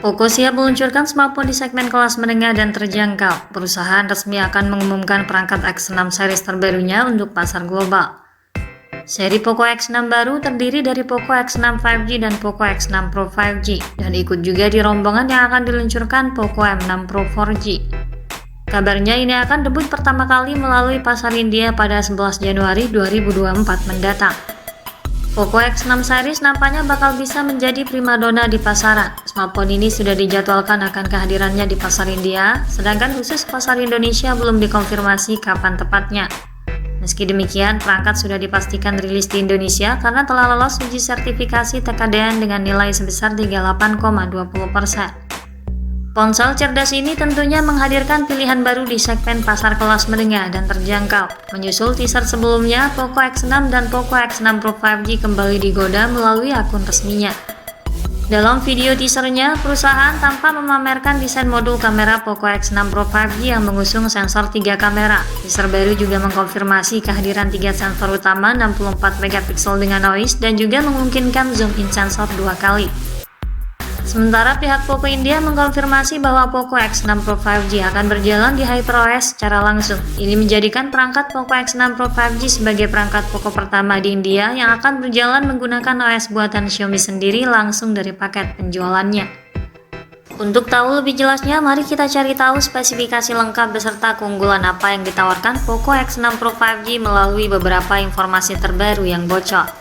Poco siap meluncurkan smartphone di segmen kelas menengah dan terjangkau. Perusahaan resmi akan mengumumkan perangkat X6 series terbarunya untuk pasar global. Seri Poco X6 baru terdiri dari Poco X6 5G dan Poco X6 Pro 5G, dan ikut juga di rombongan yang akan diluncurkan Poco M6 Pro 4G. Kabarnya ini akan debut pertama kali melalui pasar India pada 11 Januari 2024 mendatang. Poco X6 series nampaknya bakal bisa menjadi primadona di pasaran. Smartphone ini sudah dijadwalkan akan kehadirannya di pasar India, sedangkan khusus pasar Indonesia belum dikonfirmasi kapan tepatnya. Meski demikian, perangkat sudah dipastikan rilis di Indonesia karena telah lolos uji sertifikasi TKDN dengan nilai sebesar 38,20%. Ponsel cerdas ini tentunya menghadirkan pilihan baru di segmen pasar kelas menengah dan terjangkau. Menyusul teaser sebelumnya, Poco X6 dan Poco X6 Pro 5G kembali digoda melalui akun resminya. Dalam video teasernya, perusahaan tampak memamerkan desain modul kamera Poco X6 Pro 5G yang mengusung sensor 3 kamera. Teaser baru juga mengkonfirmasi kehadiran 3 sensor utama 64 megapiksel dengan noise dan juga memungkinkan zoom in sensor 2 kali. Sementara pihak Poco India mengkonfirmasi bahwa Poco X6 Pro 5G akan berjalan di HyperOS secara langsung. Ini menjadikan perangkat Poco X6 Pro 5G sebagai perangkat Poco pertama di India yang akan berjalan menggunakan OS buatan Xiaomi sendiri langsung dari paket penjualannya. Untuk tahu lebih jelasnya, mari kita cari tahu spesifikasi lengkap beserta keunggulan apa yang ditawarkan Poco X6 Pro 5G melalui beberapa informasi terbaru yang bocor.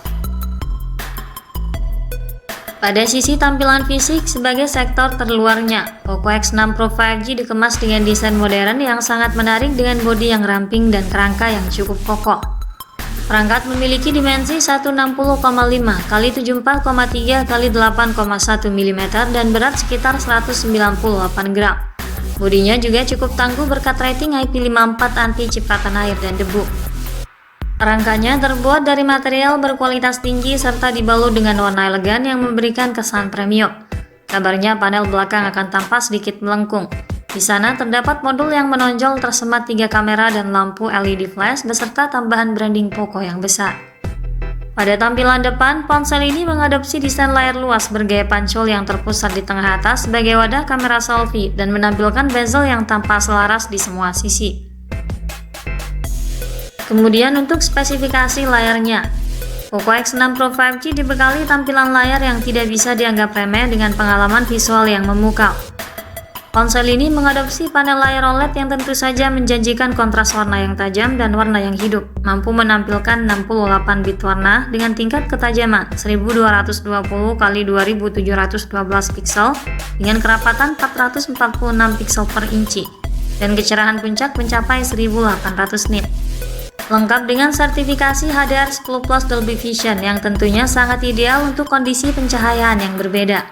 Pada sisi tampilan fisik sebagai sektor terluarnya, Poco X6 Pro 5G dikemas dengan desain modern yang sangat menarik dengan bodi yang ramping dan kerangka yang cukup kokoh. Perangkat memiliki dimensi 160,5 x 74,3 x 8,1 mm dan berat sekitar 198 gram. Bodinya juga cukup tangguh berkat rating IP54 anti cipratan air dan debu. Rangkanya terbuat dari material berkualitas tinggi serta dibalut dengan warna elegan yang memberikan kesan premium. Kabarnya panel belakang akan tampak sedikit melengkung. Di sana terdapat modul yang menonjol tersemat 3 kamera dan lampu LED flash beserta tambahan branding Poco yang besar. Pada tampilan depan, ponsel ini mengadopsi desain layar luas bergaya pancul yang terpusat di tengah atas sebagai wadah kamera selfie dan menampilkan bezel yang tampak selaras di semua sisi. Kemudian untuk spesifikasi layarnya, Poco X6 Pro 5G dibekali tampilan layar yang tidak bisa dianggap remeh dengan pengalaman visual yang memukau. Ponsel ini mengadopsi panel layar OLED yang tentu saja menjanjikan kontras warna yang tajam dan warna yang hidup, mampu menampilkan 68 bit warna dengan tingkat ketajaman 1220 x 2712 piksel dengan kerapatan 446 piksel per inci, dan kecerahan puncak mencapai 1800 nit. Lengkap dengan sertifikasi HDR10+ Dolby Vision yang tentunya sangat ideal untuk kondisi pencahayaan yang berbeda.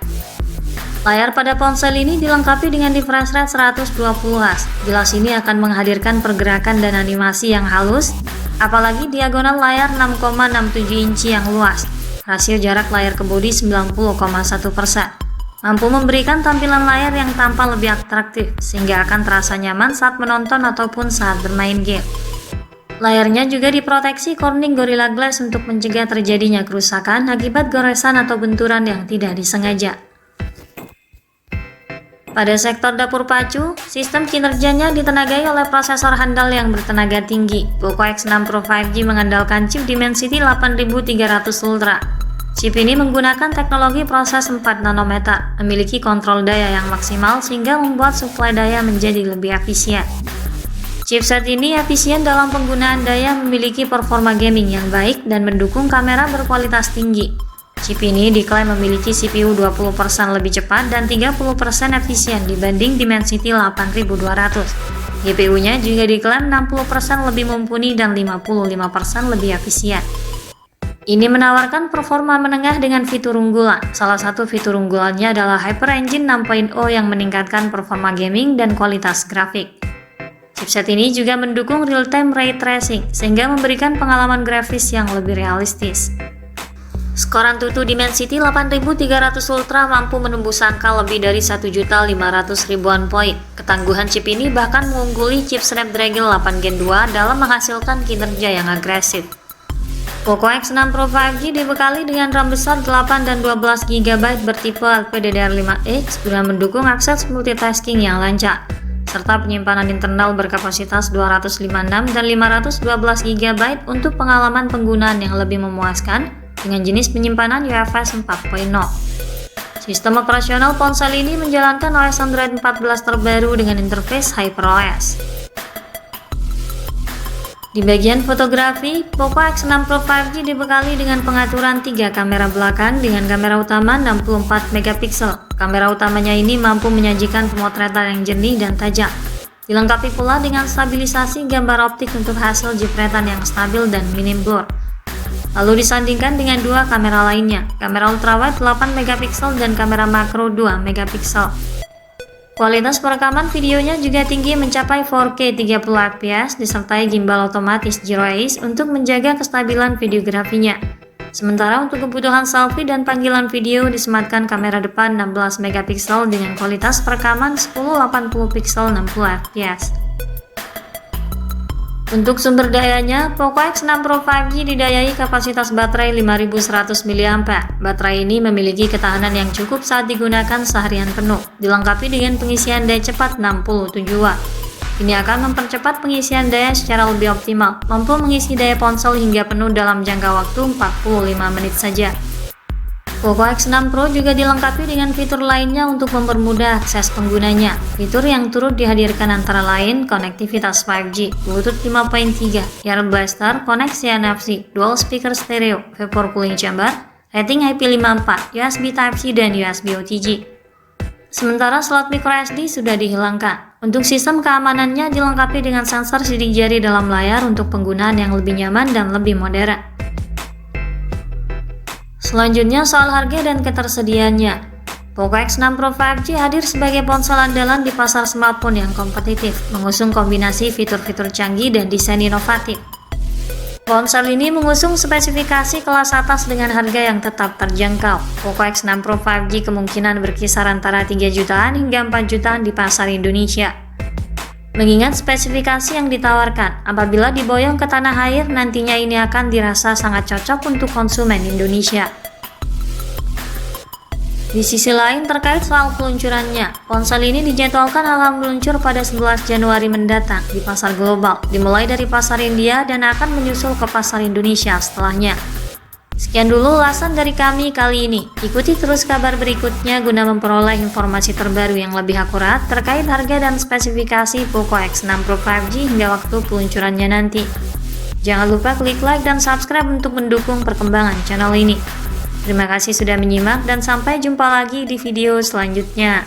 Layar pada ponsel ini dilengkapi dengan refresh rate 120Hz. Jelas ini akan menghadirkan pergerakan dan animasi yang halus, apalagi diagonal layar 6,67 inci yang luas. Rasio jarak layar ke bodi 90,1%. Mampu memberikan tampilan layar yang tampak lebih atraktif, sehingga akan terasa nyaman saat menonton ataupun saat bermain game. Layarnya juga diproteksi Corning Gorilla Glass untuk mencegah terjadinya kerusakan akibat goresan atau benturan yang tidak disengaja. Pada sektor dapur pacu, sistem kinerjanya ditenagai oleh prosesor handal yang bertenaga tinggi. Poco X6 Pro 5G mengandalkan chip Dimensity 8300 Ultra. Chip ini menggunakan teknologi proses 4 nanometer, memiliki kontrol daya yang maksimal sehingga membuat suplai daya menjadi lebih efisien. Chipset ini efisien dalam penggunaan daya, memiliki performa gaming yang baik dan mendukung kamera berkualitas tinggi. Chip ini diklaim memiliki CPU 20% lebih cepat dan 30% efisien dibanding Dimensity 8200. GPU-nya juga diklaim 60% lebih mumpuni dan 55% lebih efisien. Ini menawarkan performa menengah dengan fitur unggulan. Salah satu fitur unggulannya adalah HyperEngine 6.0 yang meningkatkan performa gaming dan kualitas grafik. Chipset ini juga mendukung real-time ray tracing, sehingga memberikan pengalaman grafis yang lebih realistis. Skor AnTuTu Dimensity 8300 Ultra mampu menembus angka lebih dari 1.500.000-an poin. Ketangguhan chip ini bahkan mengungguli chip Snapdragon 8 Gen 2 dalam menghasilkan kinerja yang agresif. Poco X6 Pro 5G dibekali dengan RAM besar 8 dan 12 GB bertipe LPDDR5X guna mendukung akses multitasking yang lancar, serta penyimpanan internal berkapasitas 256 dan 512 GB untuk pengalaman penggunaan yang lebih memuaskan dengan jenis penyimpanan UFS 4.0. Sistem operasional ponsel ini menjalankan OS Android 14 terbaru dengan interface HyperOS. Di bagian fotografi, Poco X6 Pro 5G dibekali dengan pengaturan 3 kamera belakang dengan kamera utama 64 MP. Kamera utamanya ini mampu menyajikan pemotretan yang jernih dan tajam. Dilengkapi pula dengan stabilisasi gambar optik untuk hasil jepretan yang stabil dan minim blur. Lalu disandingkan dengan 2 kamera lainnya, kamera ultrawide 8 MP dan kamera makro 2 MP. Kualitas perekaman videonya juga tinggi mencapai 4K 30 fps disertai gimbal otomatis Gyro Ace untuk menjaga kestabilan videografinya. Sementara untuk kebutuhan selfie dan panggilan video disematkan kamera depan 16 MP dengan kualitas perekaman 1080 pixel 60 fps. Untuk sumber dayanya, Poco X6 Pro 5G didayai kapasitas baterai 5100 mAh. Baterai ini memiliki ketahanan yang cukup saat digunakan seharian penuh, dilengkapi dengan pengisian daya cepat 67 Watt. Ini akan mempercepat pengisian daya secara lebih optimal, mampu mengisi daya ponsel hingga penuh dalam jangka waktu 45 menit saja. Poco X6 Pro juga dilengkapi dengan fitur lainnya untuk mempermudah akses penggunanya. Fitur yang turut dihadirkan antara lain konektivitas 5G, Bluetooth 5.3, Air Blaster, koneksi NFC, dual speaker stereo, vapor cooling chamber, rating IP54, USB Type-C dan USB OTG. Sementara slot microSD sudah dihilangkan. Untuk sistem keamanannya dilengkapi dengan sensor sidik jari dalam layar untuk penggunaan yang lebih nyaman dan lebih modern. Selanjutnya soal harga dan ketersediaannya. Poco X6 Pro 5G hadir sebagai ponsel andalan di pasar smartphone yang kompetitif, mengusung kombinasi fitur-fitur canggih dan desain inovatif. Ponsel ini mengusung spesifikasi kelas atas dengan harga yang tetap terjangkau. Poco X6 Pro 5G kemungkinan berkisar antara 3 jutaan hingga 4 jutaan di pasar Indonesia. Mengingat spesifikasi yang ditawarkan, apabila diboyong ke tanah air, nantinya ini akan dirasa sangat cocok untuk konsumen Indonesia. Di sisi lain, terkait soal peluncurannya, ponsel ini dijadwalkan akan meluncur pada 11 Januari mendatang di pasar global, dimulai dari pasar India dan akan menyusul ke pasar Indonesia setelahnya. Sekian dulu ulasan dari kami kali ini. Ikuti terus kabar berikutnya guna memperoleh informasi terbaru yang lebih akurat terkait harga dan spesifikasi Poco X6 Pro 5G hingga waktu peluncurannya nanti. Jangan lupa klik like dan subscribe untuk mendukung perkembangan channel ini. Terima kasih sudah menyimak dan sampai jumpa lagi di video selanjutnya.